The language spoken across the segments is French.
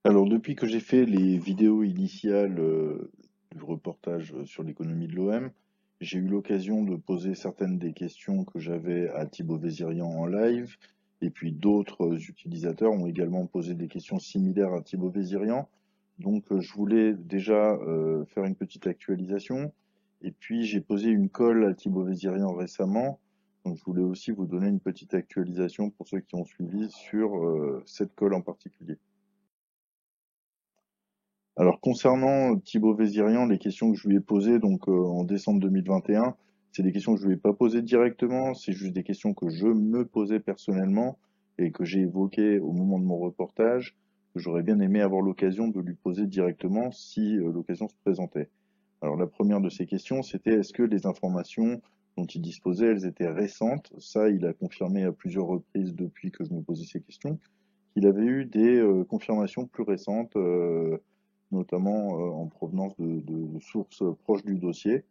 Alors, depuis que j'ai fait les vidéos initiales du reportage sur l'économie de l'OM, j'ai eu l'occasion de poser certaines des questions que j'avais à Thibaut Vézirian en live, et puis d'autres utilisateurs ont également posé des questions similaires à Thibaut Vézirian. Donc, je voulais déjà faire une petite actualisation, et puis j'ai posé une colle à Thibaut Vézirian récemment, donc je voulais aussi vous donner une petite actualisation pour ceux qui ont suivi sur cette colle en particulier. Alors concernant Thibaut Vézirian, les questions que je lui ai posées donc en décembre 2021, c'est des questions que je lui ai pas posées directement, c'est juste des questions que je me posais personnellement et que j'ai évoquées au moment de mon reportage, que j'aurais bien aimé avoir l'occasion de lui poser directement si l'occasion se présentait. Alors la première de ces questions, c'était est-ce que les informations dont il disposait, elles étaient récentes? Ça, il a confirmé à plusieurs reprises depuis que je me posais ces questions, qu'il avait eu des confirmations plus récentes, notamment en provenance de sources proches du dossier,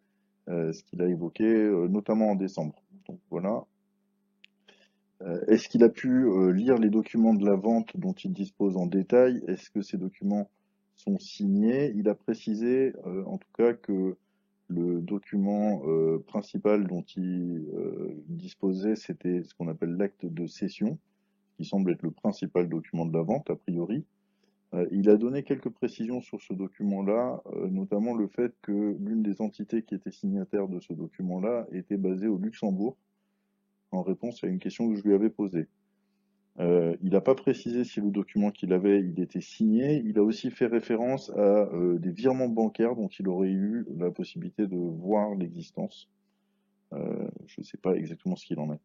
ce qu'il a évoqué notamment en décembre. Donc voilà. Est-ce qu'il a pu lire les documents de la vente dont il dispose en détail? Est-ce que ces documents sont signés? Il a précisé en tout cas que le document principal dont il disposait, c'était ce qu'on appelle l'acte de cession, qui semble être le principal document de la vente, a priori. Il a donné quelques précisions sur ce document-là, notamment le fait que l'une des entités qui était signataire de ce document-là était basée au Luxembourg, en réponse à une question que je lui avais posée. Il n'a pas précisé si le document qu'il avait, il était signé. Il a aussi fait référence à des virements bancaires dont il aurait eu la possibilité de voir l'existence. Je ne sais pas exactement ce qu'il en est.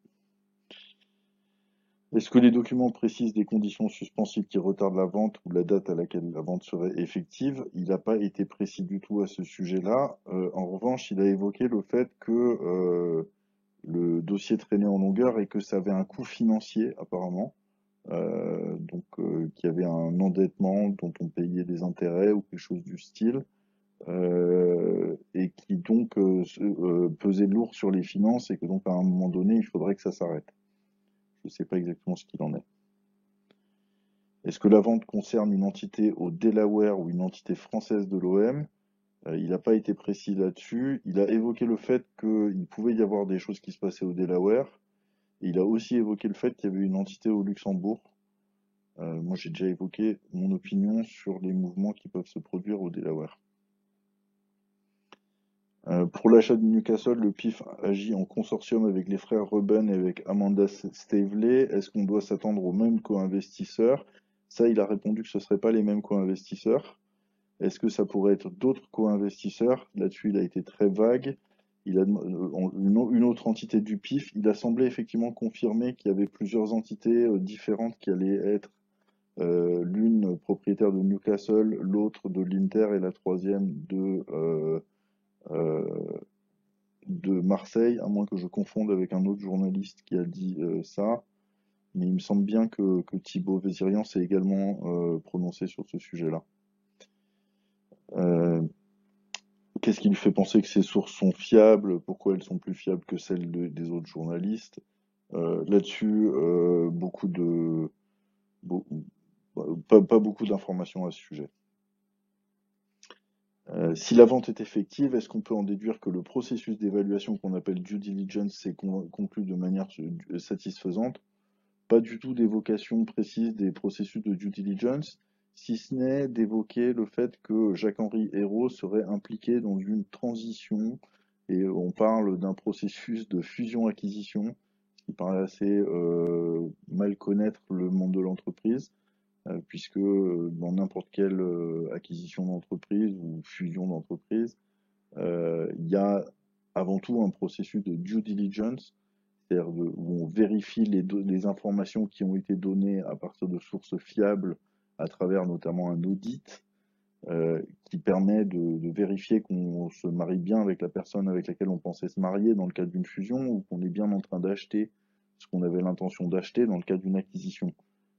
Est-ce que les documents précisent des conditions suspensives qui retardent la vente ou la date à laquelle la vente serait effective? Il n'a pas été précis du tout à ce sujet-là. En revanche, il a évoqué le fait que le dossier traînait en longueur et que ça avait un coût financier apparemment. Donc qu'il y avait un endettement dont on payait des intérêts ou quelque chose du style, et qui donc pesait lourd sur les finances et que donc à un moment donné, il faudrait que ça s'arrête. Je ne sais pas exactement ce qu'il en est. Est-ce que la vente concerne une entité au Delaware ou une entité française de l'OM? Il n'a pas été précis là-dessus. Il a évoqué le fait qu'il pouvait y avoir des choses qui se passaient au Delaware. Et il a aussi évoqué le fait qu'il y avait une entité au Luxembourg. Moi, j'ai déjà évoqué mon opinion sur les mouvements qui peuvent se produire au Delaware. Pour l'achat de Newcastle, le PIF agit en consortium avec les frères Reuben et avec Amanda Staveley. Est-ce qu'on doit s'attendre aux mêmes co-investisseurs? Ça, il a répondu que ce ne seraient pas les mêmes co-investisseurs. Est-ce que ça pourrait être d'autres co-investisseurs? Là-dessus, il a été très vague. Il a une autre entité du PIF. Il a semblé effectivement confirmer qu'il y avait plusieurs entités différentes qui allaient être l'une propriétaire de Newcastle, l'autre de l'Inter et la troisième euh, de Marseille, à moins que je confonde avec un autre journaliste qui a dit ça. Mais il me semble bien que Thibaut Vézirian s'est également prononcé sur ce sujet-là. Euh, Qu'est-ce qui lui fait penser que ces sources sont fiables? Pourquoi elles sont plus fiables que celles des autres journalistes? Là-dessus, beau- pas beaucoup d'informations à ce sujet. Si la vente est effective, est-ce qu'on peut en déduire que le processus d'évaluation qu'on appelle due diligence s'est conclu de manière satisfaisante? Pas du tout d'évocation précise des processus de due diligence, si ce n'est d'évoquer le fait que Jacques-Henri Hérault serait impliqué dans une transition, et on parle d'un processus de fusion-acquisition, ce qui paraît assez mal connaître le monde de l'entreprise, puisque dans n'importe quelle acquisition d'entreprise ou fusion d'entreprise, il y a avant tout un processus de due diligence, c'est-à-dire où on vérifie les informations qui ont été données à partir de sources fiables à travers notamment un audit qui permet de vérifier qu'on se marie bien avec la personne avec laquelle on pensait se marier dans le cadre d'une fusion ou qu'on est bien en train d'acheter ce qu'on avait l'intention d'acheter dans le cadre d'une acquisition.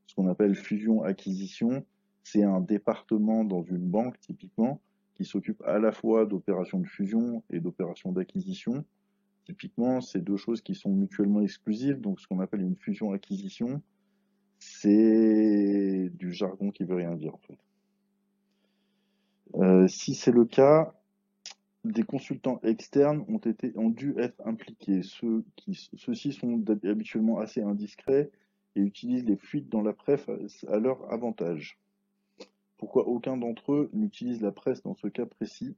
Ce qu'on appelle fusion-acquisition, c'est un département dans une banque typiquement qui s'occupe à la fois d'opérations de fusion et d'opérations d'acquisition. Typiquement, c'est deux choses qui sont mutuellement exclusives, donc ce qu'on appelle une fusion-acquisition, c'est du jargon qui veut rien dire en fait. Si c'est le cas, des consultants externes ont dû être impliqués. Ceux-ci sont habituellement assez indiscrets et utilisent les fuites dans la presse à leur avantage. Pourquoi aucun d'entre eux n'utilise la presse dans ce cas précis?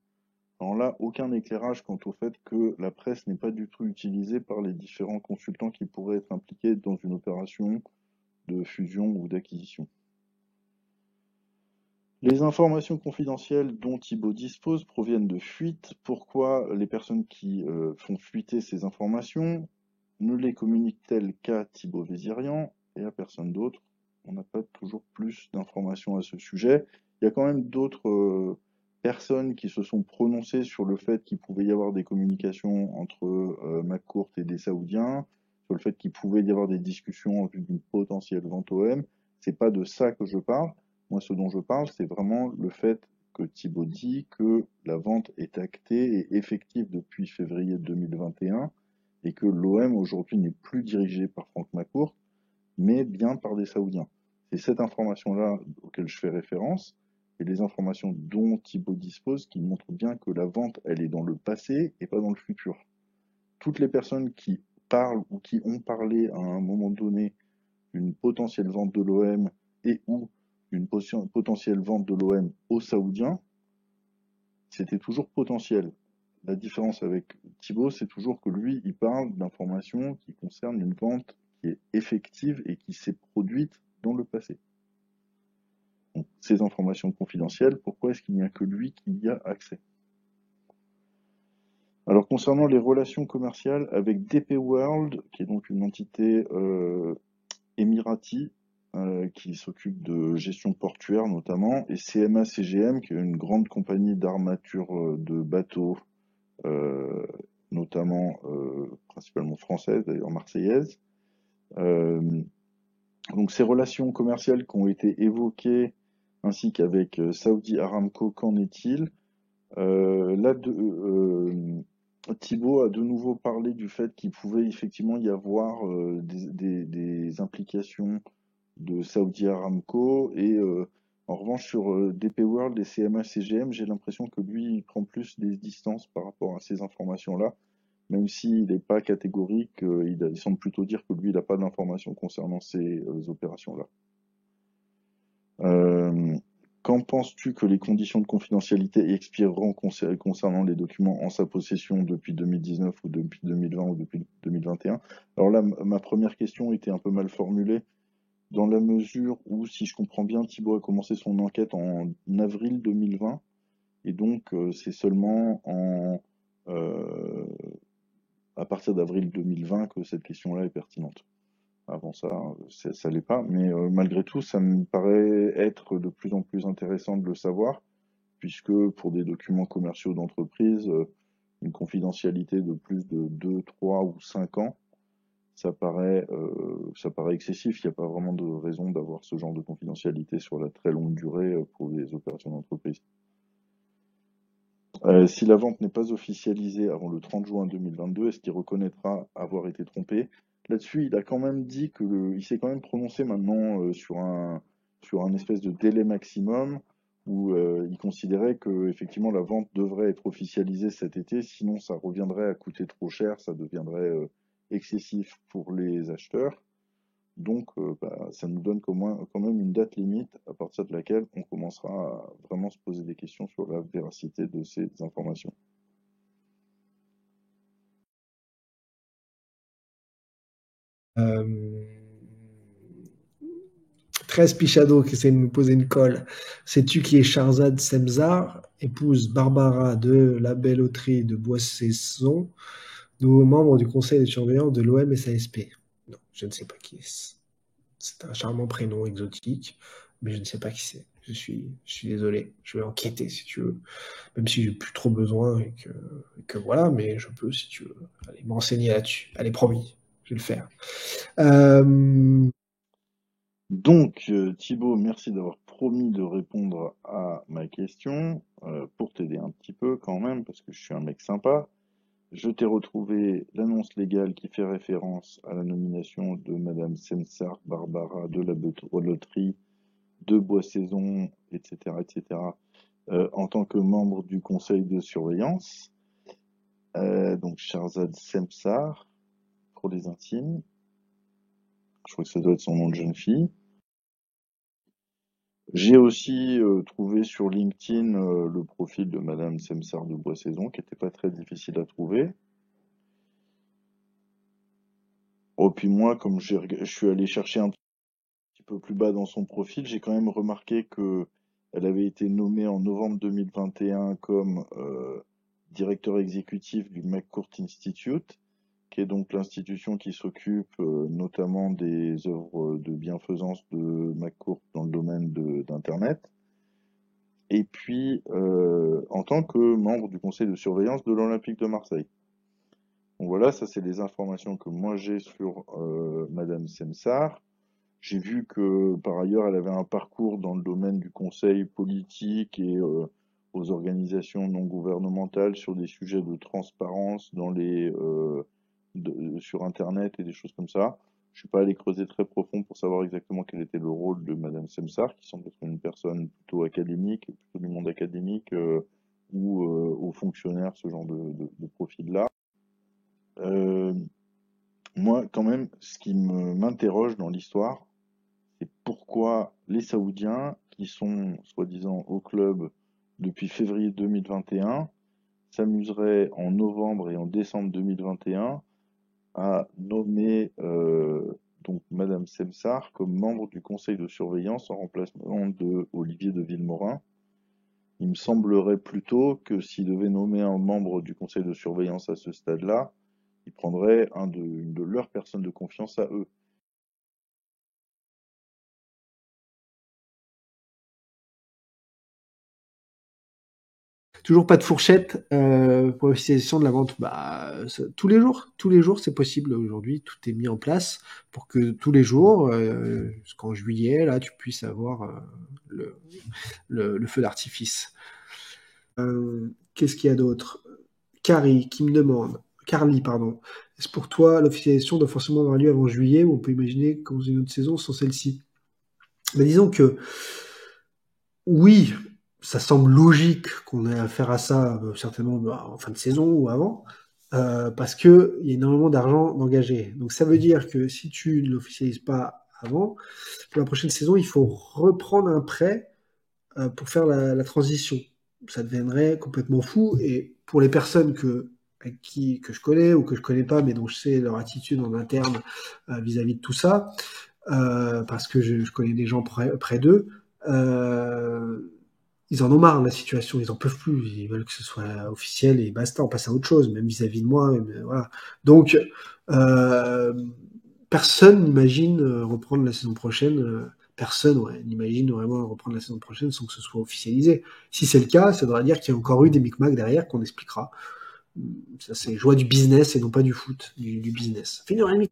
Alors là, aucun éclairage quant au fait que la presse n'est pas du tout utilisée par les différents consultants qui pourraient être impliqués dans une opération de fusion ou d'acquisition. Les informations confidentielles dont Thibault dispose proviennent de fuites. Pourquoi les personnes qui font fuiter ces informations ne les communiquent-elles qu'à Thibault Vésirian et à personne d'autre? On n'a pas toujours plus d'informations à ce sujet. Il y a quand même d'autres personnes qui se sont prononcées sur le fait qu'il pouvait y avoir des communications entre McCourt et des Saoudiens, sur le fait qu'il pouvait y avoir des discussions en vue d'une potentielle vente OM. C'est pas de ça que je parle. Moi, ce dont je parle, c'est vraiment le fait que Thibault dit que la vente est actée et effective depuis février 2021 et que l'OM aujourd'hui n'est plus dirigé par Franck McCourt, mais bien par des Saoudiens. C'est cette information-là auquel je fais référence et les informations dont Thibault dispose qui montrent bien que la vente, elle est dans le passé et pas dans le futur. Toutes les personnes qui parlent ou qui ont parlé à un moment donné d'une potentielle vente de l'OM et ou d'une potentielle vente de l'OM aux Saoudiens, c'était toujours potentiel. La différence avec Thibault, c'est toujours que lui, il parle d'informations qui concernent une vente qui est effective et qui s'est produite dans le passé. Donc, ces informations confidentielles, pourquoi est-ce qu'il n'y a que lui qui y a accès? Alors, concernant les relations commerciales avec DP World, qui est donc une entité émirati qui s'occupe de gestion portuaire notamment, et CMA CGM, qui est une grande compagnie d'armature de bateaux, euh, notamment principalement française, d'ailleurs marseillaise. Euh, donc ces relations commerciales qui ont été évoquées, ainsi qu'avec Saudi Aramco, qu'en est-il? Thibault a de nouveau parlé du fait qu'il pouvait effectivement y avoir des implications de Saudi Aramco et en revanche sur DP World et CMA CGM, j'ai l'impression que lui il prend plus des distances par rapport à ces informations-là, même s'il n'est pas catégorique, il semble plutôt dire que lui il n'a pas d'informations concernant ces opérations-là. Euh, Quand penses-tu que les conditions de confidentialité expireront concernant les documents en sa possession depuis 2019 ou depuis 2020 ou depuis 2021? Alors là, ma première question était un peu mal formulée, dans la mesure où, si je comprends bien, Thibault a commencé son enquête en avril 2020, et donc c'est seulement à partir d'avril 2020 que cette question-là est pertinente. Avant ça, ça l'est pas, mais malgré tout, ça me paraît être de plus en plus intéressant de le savoir, puisque pour des documents commerciaux d'entreprise, une confidentialité de plus de 2, 3 ou 5 ans, ça paraît excessif. Il n'y a pas vraiment de raison d'avoir ce genre de confidentialité sur la très longue durée pour des opérations d'entreprise. Si la vente n'est pas officialisée avant le 30 juin 2022, est-ce qu'il reconnaîtra avoir été trompé? Là-dessus, il a quand même dit il s'est quand même prononcé maintenant sur un espèce de délai maximum où il considérait que effectivement la vente devrait être officialisée cet été, sinon ça reviendrait à coûter trop cher, ça deviendrait excessif pour les acheteurs. Donc, ça nous donne quand même une date limite à partir de laquelle on commencera à vraiment se poser des questions sur la véracité de ces informations. Euh, 13 Pichado qui essaie de me poser une colle. Sais-tu qui est Charzad Semzar, épouse Barbara de la Belloterie de Boissesson, nouveau membre du conseil de surveillance de l'OM SASP? Non, je ne sais pas qui est. C'est un charmant prénom exotique, mais je ne sais pas qui c'est. Je suis désolé. Je vais enquêter si tu veux, même si j'ai plus trop besoin et que voilà, mais je peux si tu veux. Allez, m'enseigner là-dessus. Allez, promis, je vais le faire. Euh, Donc, Thibaut, merci d'avoir promis de répondre à ma question, pour t'aider un petit peu quand même, parce que je suis un mec sympa. Je t'ai retrouvé l'annonce légale qui fait référence à la nomination de Madame Sensar Barbara de la Loterie de Boisssaison, etc., etc., en tant que membre du conseil de surveillance, donc Sharzad Semsar, pour les intimes. Je crois que ça doit être son nom de jeune fille. J'ai aussi trouvé sur LinkedIn le profil de Madame Semsar de Boissaison, qui n'était pas très difficile à trouver. Oh, puis moi, comme je suis allé chercher un petit peu plus bas dans son profil, j'ai quand même remarqué que elle avait été nommée en novembre 2021 comme directeur exécutif du McCourt Institute, qui est donc l'institution qui s'occupe notamment des œuvres de bienfaisance de McCourt dans le domaine d'Internet. Et puis en tant que membre du conseil de surveillance de l'Olympique de Marseille. Donc voilà, ça c'est les informations que moi j'ai sur Madame Semsar. J'ai vu que par ailleurs elle avait un parcours dans le domaine du conseil politique et aux organisations non gouvernementales sur des sujets de transparence sur Internet et des choses comme ça. Je suis pas allé creuser très profond pour savoir exactement quel était le rôle de Madame Semsar, qui semble être une personne plutôt académique, plutôt du monde académique ou aux fonctionnaires, ce genre de profil-là. Euh, Moi, quand même, ce qui m'interroge dans l'histoire, c'est pourquoi les Saoudiens, qui sont soi-disant au club depuis février 2021, s'amuseraient en novembre et en décembre 2021 à nommer donc Madame Semsar comme membre du conseil de surveillance en remplacement de Olivier de Villemorin. Il me semblerait plutôt que s'il devait nommer un membre du conseil de surveillance à ce stade-là, il prendrait une de leurs personnes de confiance à eux. Toujours pas de fourchette pour l'officialisation de la vente. Bah, tous les jours, c'est possible aujourd'hui. Tout est mis en place pour que tous les jours, jusqu'en juillet, là, tu puisses avoir le, le feu d'artifice. Qu'est-ce qu'il y a d'autre? Carly, pardon. Est-ce pour toi l'officialisation doit forcément avoir lieu avant juillet ou on peut imaginer qu'on une autre saison sans celle-ci? Mais disons que oui, ça semble logique qu'on ait affaire à ça, certainement en fin de saison ou avant, parce qu'il y a énormément d'argent d'engagé. Donc ça veut dire que si tu ne l'officialises pas avant, pour la prochaine saison, il faut reprendre un prêt pour faire la transition. Ça deviendrait complètement fou. Et pour les personnes que je connais ou que je connais pas, mais dont je sais leur attitude en interne vis-à-vis de tout ça, parce que je connais des gens près d'eux, ils en ont marre de la situation, ils en peuvent plus, ils veulent que ce soit officiel et basta, on passe à autre chose, même vis-à-vis de moi, même, voilà. Donc, euh, personne n'imagine reprendre la saison prochaine, personne n'imagine vraiment reprendre la saison prochaine sans que ce soit officialisé. Si c'est le cas, ça devrait dire qu'il y a encore eu des micmacs derrière qu'on expliquera. Ça, c'est joie du business et non pas du foot, du business. Fait 1h30.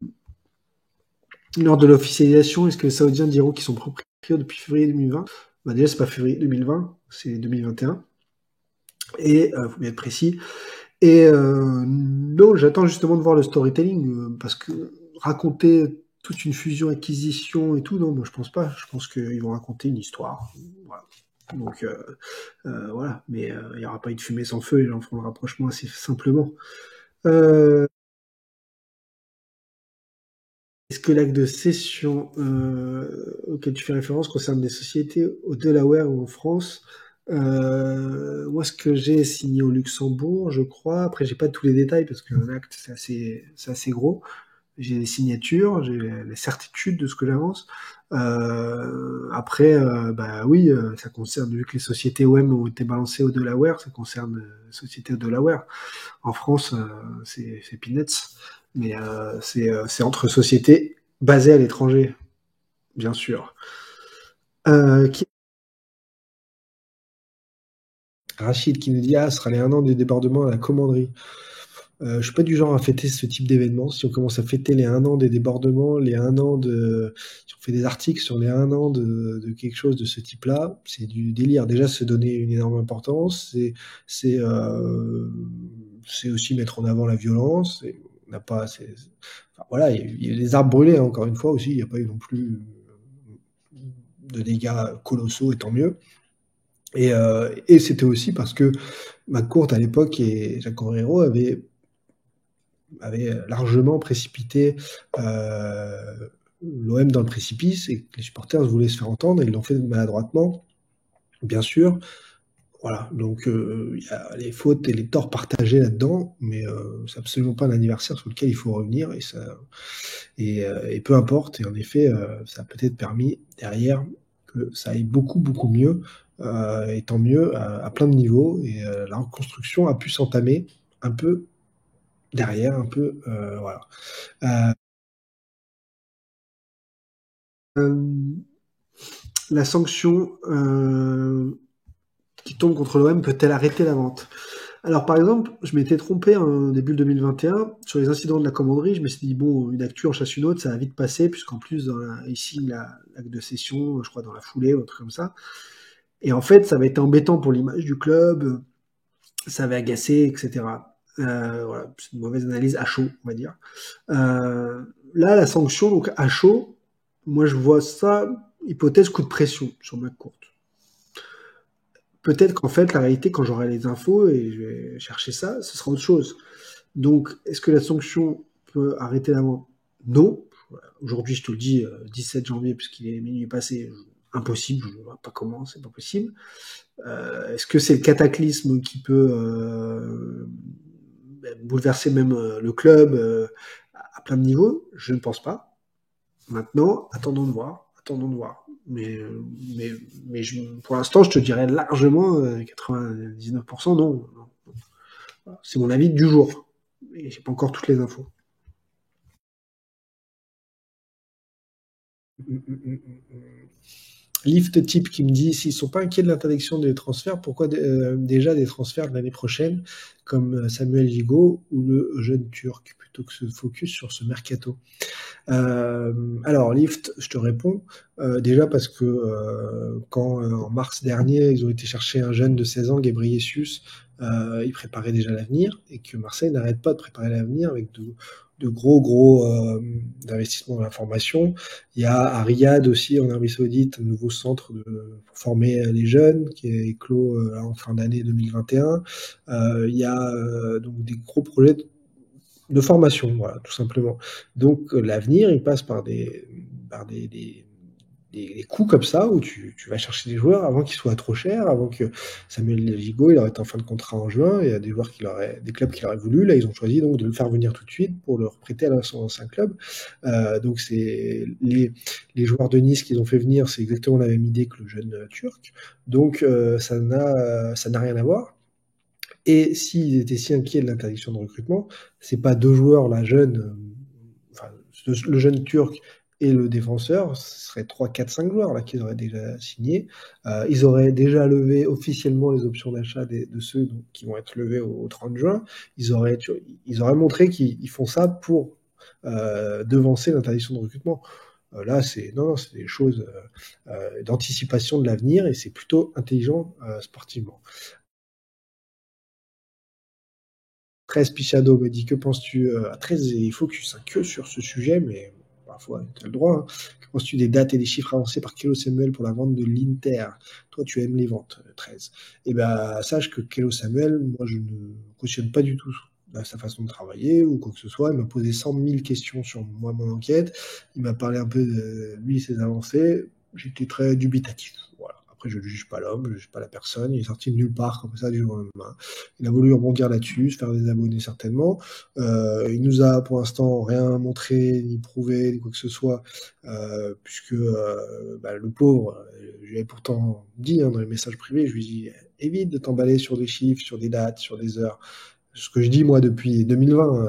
Lors de l'officialisation, est-ce que les Saoudiens diront qu'ils sont propriétaires depuis février 2020? Bah déjà, c'est pas février 2020, c'est 2021. Et faut bien être précis. Et non, j'attends justement de voir le storytelling parce que raconter toute une fusion-acquisition et tout, non, moi je pense pas. Je pense qu'ils vont raconter une histoire. Voilà. Donc voilà, mais il n'y aura pas eu de fumée sans feu, les gens feront le rapprochement assez simplement. Est-ce que l'acte de cession auquel tu fais référence concerne des sociétés au Delaware ou en France? Moi, ce que j'ai signé au Luxembourg, je crois. Après, j'ai pas tous les détails parce qu'un acte, c'est assez gros. J'ai les signatures, j'ai les certitudes de ce que j'avance. Après, bah oui, ça concerne, vu que les sociétés OM ont été balancées au Delaware, ça concerne les sociétés au Delaware. En France, c'est peanuts, mais c'est entre sociétés basées à l'étranger, bien sûr. Qui... Rachid qui nous dit ah, ce sera les 1 an du débordement à la commanderie. Je suis pas du genre à fêter ce type d'événement. Si on commence à fêter les 1 an des débordements, les 1 an de, si on fait des articles sur les 1 an de quelque chose de ce type-là, c'est du délire. Déjà, se donner une énorme importance, c'est c'est aussi mettre en avant la violence. On n'a pas, enfin, voilà, il y a des arbres brûlés hein, encore une fois aussi. Il n'y a pas eu non plus de dégâts colossaux, et tant mieux. Et c'était aussi parce que McCourt à l'époque et Jacques Henrero avaient largement précipité l'OM dans le précipice et que les supporters voulaient se faire entendre et ils l'ont fait maladroitement, bien sûr. Voilà, donc il y a les fautes et les torts partagés là-dedans, mais c'est absolument pas un anniversaire sur lequel il faut revenir et peu importe. Et en effet, ça a peut-être permis derrière que ça aille beaucoup beaucoup mieux et tant mieux à plein de niveaux et la reconstruction a pu s'entamer un peu derrière, un peu voilà. Euh, la sanction qui tombe contre l'OM peut-elle arrêter la vente? Alors, par exemple, je m'étais trompé en début 2021 sur les incidents de la commanderie. Je me suis dit, bon, une actu en chasse une autre, ça va vite passer, puisqu'en plus, ici, l'acte de cession, je crois, dans la foulée, ou un truc comme ça. Et en fait, ça va être embêtant pour l'image du club, ça va agacer, etc. Voilà, c'est une mauvaise analyse à chaud, on va dire. Là, la sanction, donc à chaud, moi, je vois ça, hypothèse coup de pression sur McCourt. Peut-être qu'en fait, la réalité, quand j'aurai les infos et je vais chercher ça, ce sera autre chose. Donc, est-ce que la sanction peut arrêter la vente? Non. Aujourd'hui, je te le dis, 17 janvier, puisqu'il est minuit passé, impossible, je ne vois pas comment, c'est pas possible. Est-ce que c'est le cataclysme qui peut bouleverser même le club à plein de niveaux? Je ne pense pas. Maintenant, attendons de voir. Attendons de voir. Mais, pour l'instant, je te dirais largement 99% non. Voilà. C'est mon avis du jour. Et j'ai pas encore toutes les infos. Lift type qui me dit s'ils sont pas inquiets de l'interdiction des transferts, pourquoi déjà des transferts de l'année prochaine comme Samuel Gigot ou le jeune Turc plutôt que se focus sur ce mercato. Alors Lift, je te réponds déjà parce que quand en mars dernier ils ont été chercher un jeune de 16 ans, Ghebreyesus, ils préparaient déjà l'avenir et que Marseille n'arrête pas de préparer l'avenir avec de gros d'investissements dans la formation. Il y a à Riyad aussi, en Arabie Saoudite, un nouveau centre pour former les jeunes qui est clos en fin d'année 2021. Il y a donc des gros projets de formation, voilà, tout simplement. Donc l'avenir, il passe par des coups comme ça où tu vas chercher des joueurs avant qu'ils soient trop chers, avant que Samuel Gigot il aurait été en fin de contrat en juin. Il y a des joueurs des clubs qui l'auraient voulu. Là, ils ont choisi donc de le faire venir tout de suite pour le prêter à son ancien club. Donc c'est les joueurs de Nice qu'ils ont fait venir, c'est exactement la même idée que le jeune Turc. Donc ça n'a rien à voir. Et s'ils étaient si inquiets de l'interdiction de recrutement, c'est pas deux joueurs, la jeune, enfin, le jeune turc et le défenseur, ce serait 3, 4, 5 joueurs là qu'ils auraient déjà signés. Ils auraient déjà levé officiellement les options d'achat de ceux qui vont être levés au 30 juin. Ils auraient montré qu'ils font ça pour devancer l'interdiction de recrutement. Là, non, c'est des choses d'anticipation de l'avenir et c'est plutôt intelligent sportivement. 13 Pichado me dit que penses-tu à 13 et focus hein, que sur ce sujet, mais parfois tu as le droit. Hein. Que penses-tu des dates et des chiffres avancés par Kelo Samuel pour la vente de l'Inter? Toi, tu aimes les ventes, 13. Eh ben, sache que Kelo Samuel, moi, je ne cautionne pas du tout sa façon de travailler ou quoi que ce soit. Il m'a posé 100 000 questions sur moi, mon enquête. Il m'a parlé un peu de lui, ses avancées. J'étais très dubitatif. Voilà. Après, je ne juge pas l'homme, je ne juge pas la personne. Il est sorti de nulle part comme ça du jour au lendemain. Il a voulu rebondir là-dessus, se faire des abonnés certainement. Il nous a pour l'instant rien montré, ni prouvé, ni quoi que ce soit, puisque le pauvre, je lui ai pourtant dit dans les messages privés, je lui dis évite de t'emballer sur des chiffres, sur des dates, sur des heures. Ce que je dis moi depuis 2020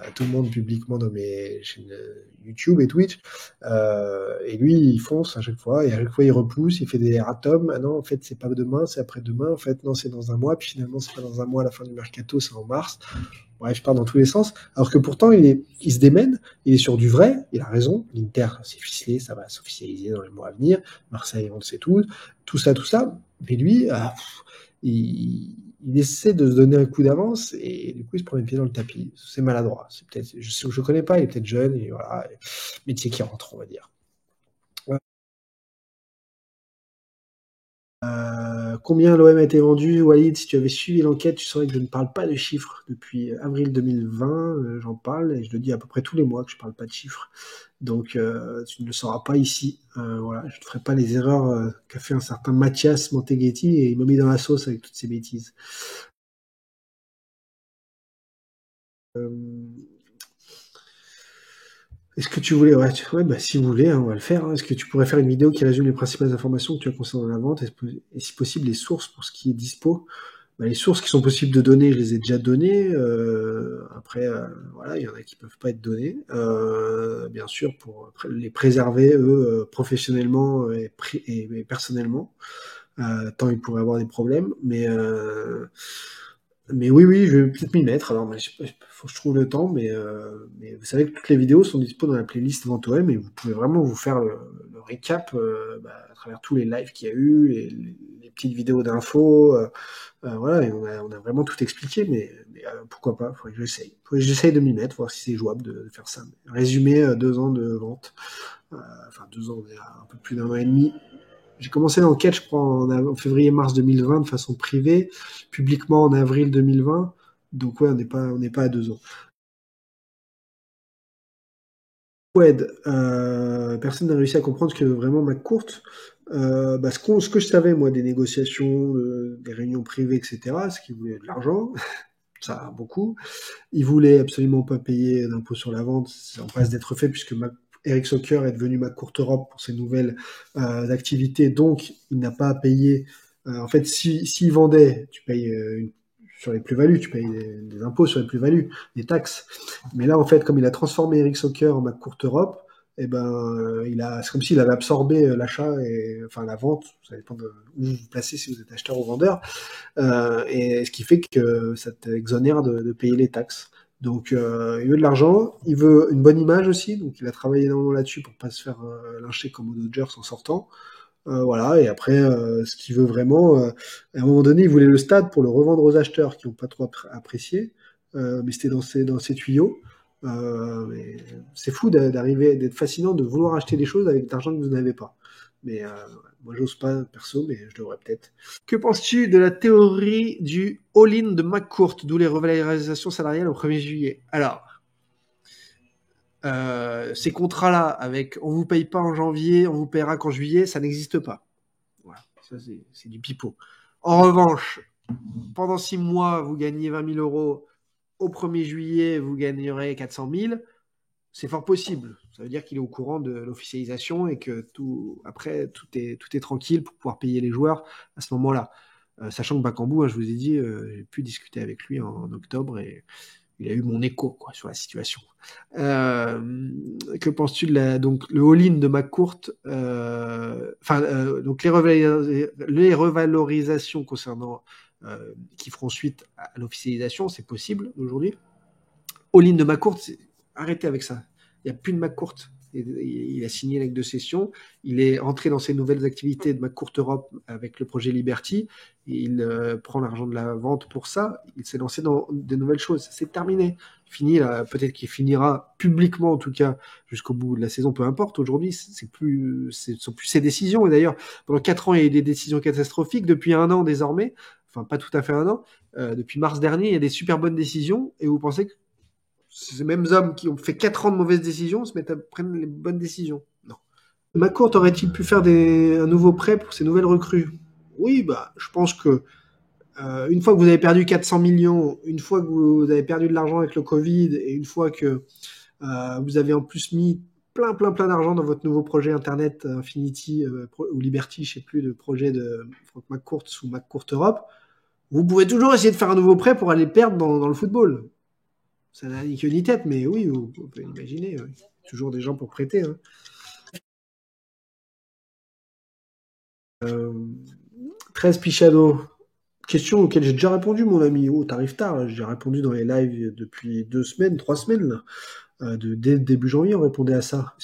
à tout le monde publiquement dans mes chaînes YouTube et Twitch. Et lui, il fonce à chaque fois, et à chaque fois, il repousse, il fait des erratums. Ah non, en fait, c'est pas demain, c'est après-demain. En fait, non, c'est dans un mois. Puis finalement, c'est pas dans un mois, à la fin du mercato, c'est en mars. Bref, je pars dans tous les sens. Alors que pourtant, il se démène, il est sur du vrai, il a raison. L'Inter, c'est ficelé, ça va s'officialiser dans les mois à venir. Marseille, on le sait tout ça, tout ça. Mais lui, il essaie de se donner un coup d'avance et du coup il se prend les pieds dans le tapis. C'est maladroit. C'est peut-être, je connais pas, il est peut-être jeune et voilà, métier qui rentre, on va dire. Ouais. Combien l'OM a été vendu? Walid, si tu avais suivi l'enquête, tu saurais que je ne parle pas de chiffres. Depuis avril 2020, j'en parle et je le dis à peu près tous les mois que je parle pas de chiffres. Donc, tu ne le sauras pas ici. Voilà, je ne ferai pas les erreurs qu'a fait un certain Mathias Monteghetti et il m'a mis dans la sauce avec toutes ces bêtises. Euh, Est-ce que tu voulais, ouais, bah, si vous voulez, hein, on va le faire. Hein. Est-ce que tu pourrais faire une vidéo qui résume les principales informations que tu as concernant la vente et si possible les sources pour ce qui est dispo? Bah, les sources qui sont possibles de donner, je les ai déjà données. Après, voilà, il y en a qui peuvent pas être données. Bien sûr, pour les préserver eux professionnellement et personnellement, tant ils pourraient avoir des problèmes. Mais oui, oui, je vais peut-être m'y mettre. Alors, mais faut que je trouve le temps, mais vous savez que toutes les vidéos sont dispo dans la playlist Vente OM et vous pouvez vraiment vous faire le récap à travers tous les lives qu'il y a eu, les petites vidéos d'infos. Voilà, et on a vraiment tout expliqué, mais pourquoi pas, faudrait que j'essaye. Faudrait que j'essaye de m'y mettre, voir si c'est jouable de faire ça. Résumer 2 ans de vente, enfin 2 ans, un peu plus d'1 an et demi. J'ai commencé l'enquête, je crois, en février-mars 2020 de façon privée, publiquement en avril 2020. Donc ouais, on n'est pas à 2 ans. Wed, personne n'a réussi à comprendre ce que vraiment McCourt. Ce que je savais, moi, des négociations, des réunions privées, etc., c'est qu'il voulait de l'argent, ça, beaucoup. Il voulait absolument pas payer d'impôt sur la vente, c'est en passe d'être fait puisque Eric Socker est devenu McCourt Europe pour ses nouvelles activités, donc il n'a pas à payer. En fait, s'il vendait, tu payes sur les plus-values, tu payes des impôts sur les plus-values, des taxes. Mais là, en fait, comme il a transformé Eric Socker en McCourt Europe, eh ben, c'est comme s'il avait absorbé l'achat et enfin la vente, ça dépend de où vous vous placez si vous êtes acheteur ou vendeur, et ce qui fait que ça t'exonère de payer les taxes. Donc, il veut de l'argent, il veut une bonne image aussi, donc il a travaillé énormément là-dessus pour pas se faire lyncher comme aux Dodgers en sortant. Voilà, et après, ce qu'il veut vraiment, à un moment donné, il voulait le stade pour le revendre aux acheteurs qui n'ont pas trop apprécié, mais c'était dans ses tuyaux. Mais c'est fou d'arriver, d'être fascinant, de vouloir acheter des choses avec de l'argent que vous n'avez pas. Mais moi, j'ose pas perso, mais je devrais peut-être. Que penses-tu de la théorie du all-in de McCourt, d'où les revalorisations salariales au 1er juillet? Alors, ces contrats-là, avec on vous paye pas en janvier, on vous payera qu'en juillet, ça n'existe pas. Voilà, ça c'est du pipeau. En revanche, pendant 6 mois, vous gagnez 20 000 euros, au 1er juillet, vous gagnerez 400 000, c'est fort possible. Ça veut dire qu'il est au courant de l'officialisation et que après, tout est tranquille pour pouvoir payer les joueurs à ce moment-là. Sachant que Bakambu, hein, je vous ai dit, j'ai pu discuter avec lui en octobre et il a eu mon écho quoi, sur la situation. Que penses-tu de donc le all-in de McCourt donc les revalorisations concernant qui feront suite à l'officialisation, c'est possible aujourd'hui. All-in de McCourt, arrêtez avec ça. Il n'y a plus de McCourt. Il a signé l'acte de cession. Il est entré dans ses nouvelles activités de McCourt Europe avec le projet Liberty. Il prend l'argent de la vente pour ça. Il s'est lancé dans de nouvelles choses. C'est terminé. Fini là. Peut-être qu'il finira publiquement, en tout cas, jusqu'au bout de la saison. Peu importe. Aujourd'hui, ce sont plus ses décisions. Et d'ailleurs, pendant 4 ans, il y a eu des décisions catastrophiques. Depuis 1 an, désormais, enfin pas tout à fait 1 an, depuis mars dernier, il y a des super bonnes décisions. Et vous pensez que ces mêmes hommes qui ont fait 4 ans de mauvaises décisions se mettent à prendre les bonnes décisions? Non. McCourt aurait-il pu faire un nouveau prêt pour ces nouvelles recrues? Oui, je pense que une fois que vous avez perdu 400 millions, une fois que vous avez perdu de l'argent avec le Covid, et une fois que vous avez en plus mis plein d'argent dans votre nouveau projet Internet Infinity ou Liberty, je sais plus, le projet de Frank McCourt ou McCourt Europe, vous pouvez toujours essayer de faire un nouveau prêt pour aller perdre dans le football. Ça n'a ni queue ni tête, mais oui, vous pouvez imaginer. Oui. Toujours des gens pour prêter. Hein. 13 Pichado. Question auquel j'ai déjà répondu, mon ami. Oh, t'arrives tard. J'ai répondu dans les lives depuis 2 semaines, 3 semaines. Là. Dès début janvier, on répondait à ça.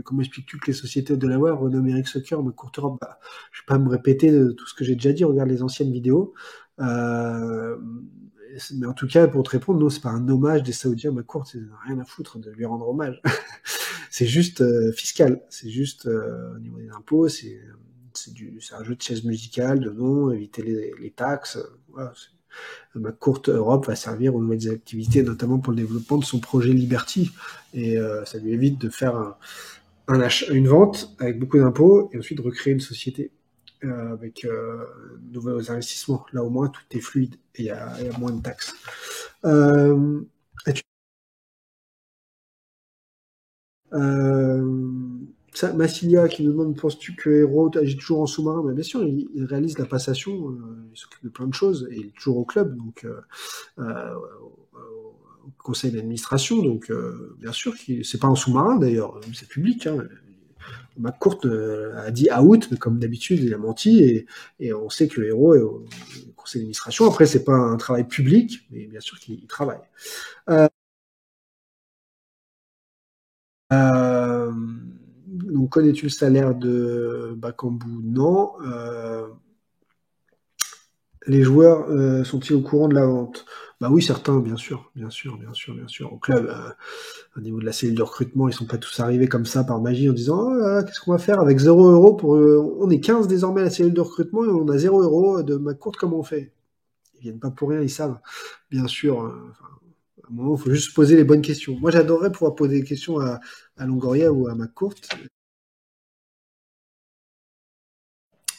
Comment expliques-tu que les sociétés de Delaware renommées Eric Soccer, mais courte Europe, je vais pas me répéter de tout ce que j'ai déjà dit. Regarde les anciennes vidéos. Mais en tout cas, pour te répondre, non, c'est pas un hommage des Saoudiens à McCourt, c'est rien à foutre de lui rendre hommage. C'est juste fiscal, c'est juste au niveau des impôts, c'est c'est un jeu de chaises musicales, de nom, éviter les taxes. Voilà, ma courte Europe va servir aux nouvelles activités, notamment pour le développement de son projet Liberty. Et ça lui évite de faire une vente avec beaucoup d'impôts et ensuite de recréer une société avec de nouveaux investissements. Là, au moins, tout est fluide et il y a moins de taxes. Euh, ça, Massilia qui nous demande penses-tu que Hérault agit toujours en sous-marin? Bien sûr, il réalise la passation, il s'occupe de plein de choses et il est toujours au club, donc au conseil d'administration. Donc bien sûr, c'est pas un sous-marin d'ailleurs, c'est public. Hein. McCourt a dit out, mais comme d'habitude, il a menti et on sait que le héros est au conseil d'administration. Après, c'est pas un travail public, mais bien sûr qu'il travaille. Euh, euh, donc, connais-tu le salaire de Bakambu? Non. Les joueurs sont-ils au courant de la vente? Bah oui, certains, bien sûr, bien sûr, bien sûr, bien sûr. Au club, au niveau de la cellule de recrutement, ils sont pas tous arrivés comme ça par magie en disant oh là là, qu'est-ce qu'on va faire avec 0 € pour on est 15 désormais à la cellule de recrutement et on a 0 € de ma courte, comment on fait? Ils viennent pas pour rien, ils savent. Bien sûr, enfin, à un moment, il faut juste poser les bonnes questions. Moi, j'adorerais pouvoir poser des questions à Longoria ou à McCourt.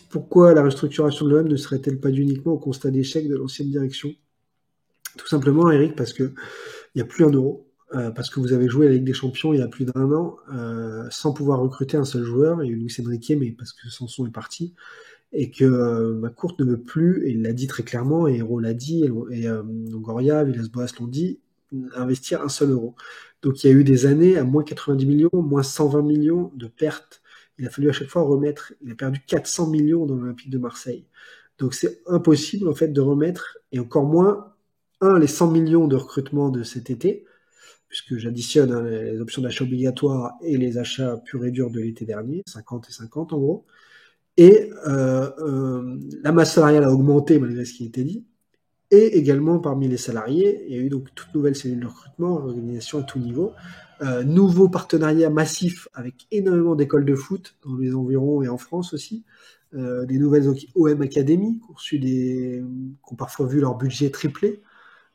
Pourquoi la restructuration de l'OM ne serait-elle pas due uniquement au constat d'échec de l'ancienne direction? Tout simplement, Eric, parce que il n'y a plus un euro. Parce que vous avez joué la Ligue des Champions il y a plus d'un an sans pouvoir recruter un seul joueur, et Luis Enrique, mais parce que Sanson est parti, et que McCourt ne veut plus, et il l'a dit très clairement, et Hero l'a dit, et Longoria, Villas-Boas l'ont dit, investir un seul euro. Donc il y a eu des années à moins 90 millions, moins 120 millions de pertes. Il a fallu à chaque fois remettre. Il a perdu 400 millions dans l'Olympique de Marseille. Donc c'est impossible en fait de remettre, et encore moins, les 100 millions de recrutement de cet été, puisque j'additionne les options d'achat obligatoires et les achats purs et durs de l'été dernier, 50 et 50 en gros. Et la masse salariale a augmenté malgré ce qui a été dit. Et également parmi les salariés, il y a eu donc toute nouvelle cellule de recrutement, organisation à tout niveau, nouveau partenariat massif avec énormément d'écoles de foot dans les environs et en France aussi, des nouvelles OM Academy qui ont parfois vu leur budget tripler.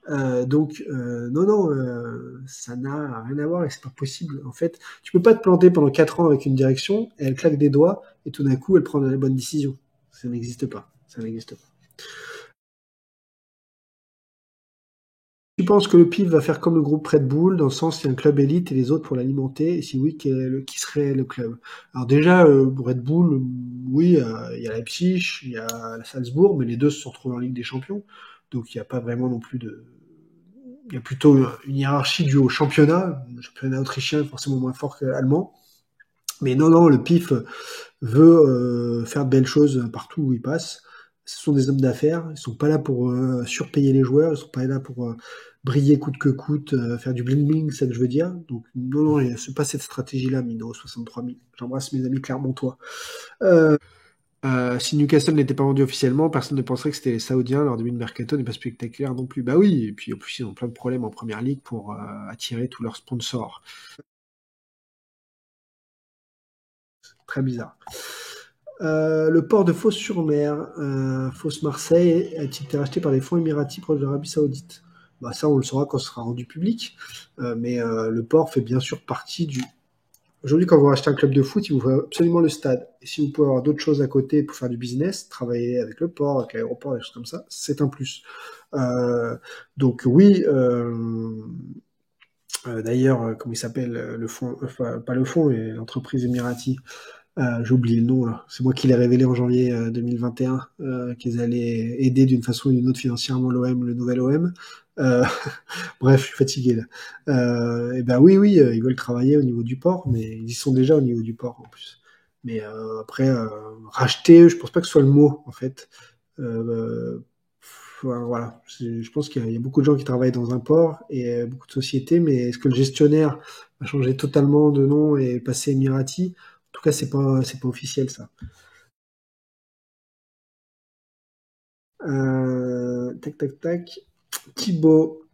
Non, non, ça n'a rien à voir et c'est pas possible. En fait, tu peux pas te planter pendant 4 ans avec une direction et elle claque des doigts et tout d'un coup elle prend les bonnes décisions. Ça n'existe pas. Ça n'existe pas. Tu penses que le PIF va faire comme le groupe Red Bull, dans le sens il y a un club élite et les autres pour l'alimenter, et si oui, qui serait le club? Alors déjà, Red Bull, oui, il y a Leipzig, il y a Salzbourg, mais les deux se sont retrouvés en Ligue des Champions, donc il n'y a pas vraiment non plus de... Il y a plutôt une hiérarchie due au championnat. Le championnat autrichien est forcément moins fort que l'allemand. Mais non, non, le PIF veut faire de belles choses partout où il passe. Ce sont des hommes d'affaires. Ils sont pas là pour surpayer les joueurs. Ils sont pas là pour briller coûte que coûte, faire du bling bling, c'est ça que je veux dire. Donc non, non, c'est pas cette stratégie-là, Mino 63 000. J'embrasse mes amis clermontois. Si Newcastle n'était pas vendu officiellement, personne ne penserait que c'était les Saoudiens. Leur début de mercato n'est pas spectaculaire non plus. Bah oui, et puis en plus ils ont plein de problèmes en première ligue pour attirer tous leurs sponsors. Très bizarre. Le port de Fos-sur-Mer, Fos-Marseille, a-t-il été racheté par les fonds émiratis proches de l'Arabie Saoudite? Bah ça, on le saura quand ce sera rendu public. Mais le port fait bien sûr partie du... Aujourd'hui, quand vous rachetez un club de foot, il vous faut absolument le stade. Et si vous pouvez avoir d'autres choses à côté pour faire du business, travailler avec le port, avec l'aéroport, des choses comme ça, c'est un plus. Donc oui, d'ailleurs, comment il s'appelle le fonds, enfin, pas le fonds, mais l'entreprise émirati. J'ai oublié le nom là. C'est moi qui l'ai révélé en janvier 2021 qu'ils allaient aider d'une façon ou d'une autre financièrement l'OM, le nouvel OM. Euh, bref, je suis fatigué là. Et ben oui, oui, ils veulent travailler au niveau du port, mais ils y sont déjà au niveau du port en plus. Mais après, racheter, je pense pas que ce soit le mot en fait. Euh, voilà, je pense qu'il y a beaucoup de gens qui travaillent dans un port et beaucoup de sociétés, mais est-ce que le gestionnaire va changer totalement de nom et passer Emirati? En tout cas, c'est pas officiel ça. Tac tac tac. Thibaut.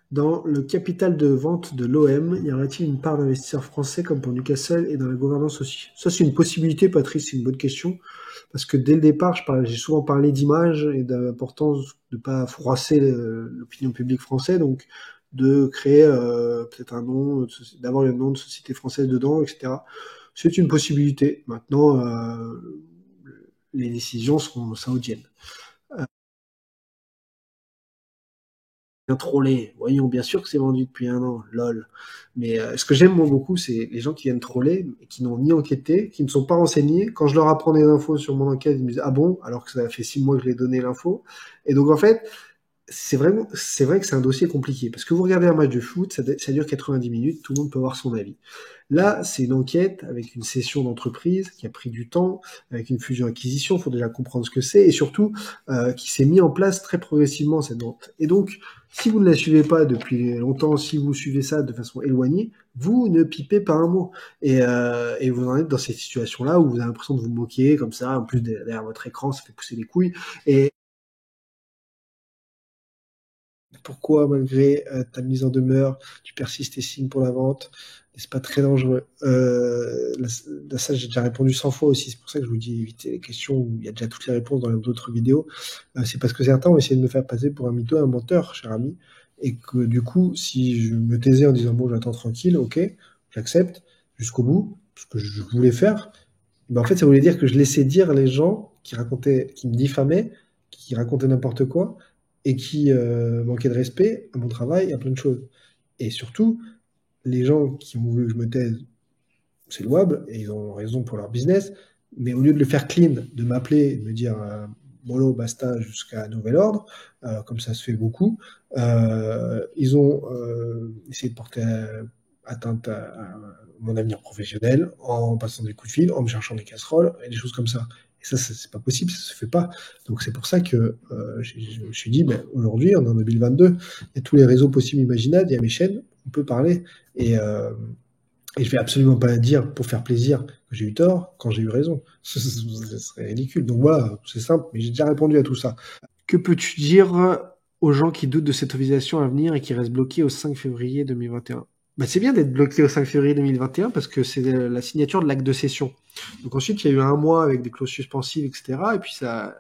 Dans le capital de vente de l'OM, y aurait-il une part d'investisseurs français comme pour Newcastle et dans la gouvernance aussi? Ça, c'est une possibilité, Patrice, c'est une bonne question. Parce que dès le départ, j'ai souvent parlé d'image et de l'importance de ne pas froisser l'opinion publique française, donc de créer peut-être un nom, d'avoir le nom de société française dedans, etc. C'est une possibilité. Maintenant, les décisions seront saoudiennes. Bien troller. Voyons, bien sûr que c'est vendu depuis 1 an, lol. Mais ce que j'aime moi beaucoup, c'est les gens qui viennent troller, et qui n'ont ni enquêté, qui ne sont pas renseignés. Quand je leur apprends des infos sur mon enquête, ils me disent ah bon, alors que ça fait 6 mois que je l'ai donné l'info. Et donc en fait, c'est vrai que c'est un dossier compliqué. Parce que vous regardez un match de foot, ça dure 90 minutes, tout le monde peut avoir son avis. Là, c'est une enquête avec une session d'entreprise qui a pris du temps, avec une fusion-acquisition, il faut déjà comprendre ce que c'est, et surtout qui s'est mis en place très progressivement cette vente. Et donc, si vous ne la suivez pas depuis longtemps, si vous suivez ça de façon éloignée, vous ne pipez pas un mot. Et vous en êtes dans cette situation-là où vous avez l'impression de vous moquer comme ça, en plus derrière votre écran, ça fait pousser les couilles. Et pourquoi, malgré ta mise en demeure, tu persistes et signes pour la vente? N'est-ce pas très dangereux? Là, ça, j'ai déjà répondu 100 fois aussi. C'est pour ça que je vous dis évitez les questions où il y a déjà toutes les réponses dans d'autres vidéos. C'est parce que certains ont essayé de me faire passer pour un mytho, un menteur, cher ami. Et que du coup, si je me taisais en disant bon, j'attends tranquille, ok, j'accepte jusqu'au bout, ce que je voulais faire, ben en fait, ça voulait dire que je laissais dire les gens qui racontaient, qui me diffamaient, qui racontaient n'importe quoi et qui manquaient de respect à mon travail, à plein de choses. Et surtout, les gens qui ont voulu que je me taise, c'est louable et ils ont raison pour leur business, mais au lieu de le faire clean, de m'appeler et de me dire mollo, basta, jusqu'à nouvel ordre, comme ça se fait beaucoup, ils ont essayé de porter atteinte à mon avenir professionnel en passant des coups de fil, en me cherchant des casseroles et des choses comme ça. Et ça, c'est pas possible, ça se fait pas. Donc c'est pour ça que je me suis dit, ben, aujourd'hui, on est en 2022, il y a tous les réseaux possibles imaginables, il y a mes chaînes, on peut parler. Et je vais absolument pas dire pour faire plaisir que j'ai eu tort quand j'ai eu raison. Ce serait ridicule. Donc voilà, c'est simple, mais j'ai déjà répondu à tout ça. Que peux-tu dire aux gens qui doutent de cette autorisation à venir et qui restent bloqués au 5 février 2021? Bah, c'est bien d'être bloqué au 5 février 2021 parce que c'est la signature de l'acte de cession. Donc ensuite, il y a eu 1 mois avec des clauses suspensives, etc. Et puis la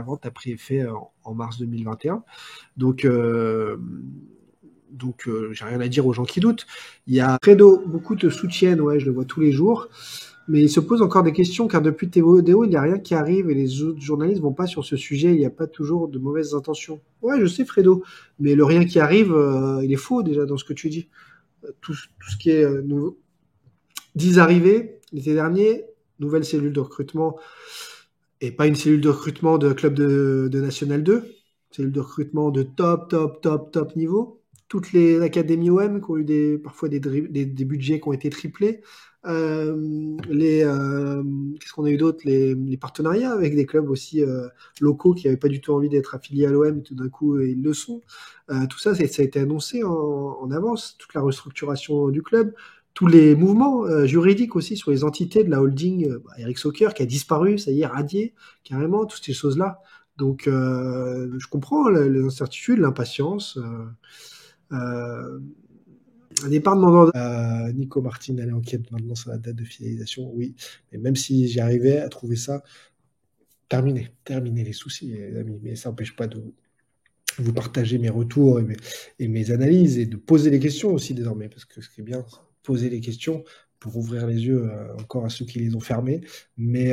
vente a pris effet en mars 2021. Donc, j'ai rien à dire aux gens qui doutent. Il y a Fredo, beaucoup te soutiennent, ouais, je le vois tous les jours. Mais il se pose encore des questions car depuis tes vidéos, il n'y a rien qui arrive et les autres journalistes vont pas sur ce sujet. Il n'y a pas toujours de mauvaises intentions. Ouais, je sais, Fredo. Mais le rien qui arrive, il est faux déjà dans ce que tu dis. Tout ce qui est nouveau. 10 arrivées l'été dernier, nouvelle cellule de recrutement et pas une cellule de recrutement de club de National 2, cellule de recrutement de top niveau. Toutes les académies OM qui ont eu parfois des budgets qui ont été triplés. Qu'est-ce qu'on a eu d'autre, les partenariats avec des clubs aussi locaux qui n'avaient pas du tout envie d'être affiliés à l'OM et tout d'un coup ils le sont. Tout ça, ça a été annoncé en avance, toute la restructuration du club, tous les mouvements juridiques aussi sur les entités de la holding, Eric Soccer qui a disparu, ça y est, radié carrément, toutes ces choses-là. Donc je comprends l'incertitude, l'impatience. Un départ demandant Nico Martin allait en quête maintenant sur la date de finalisation, oui. Mais même si j'y arrivais à trouver ça, terminé les soucis, les amis. Mais ça n'empêche pas de vous partager mes retours et mes analyses et de poser les questions aussi désormais. Parce que ce qui est bien, c'est poser les questions pour ouvrir les yeux encore à ceux qui les ont fermés. Mais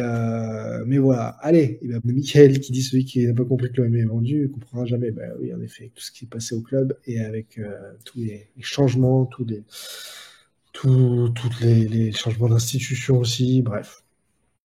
voilà. Allez, et ben, Michael qui dit celui qui n'a pas compris que l'OM est vendu ne comprendra jamais. Ben oui, en effet, tout ce qui est passé au club et avec tous les changements, tous les changements d'institution aussi, bref.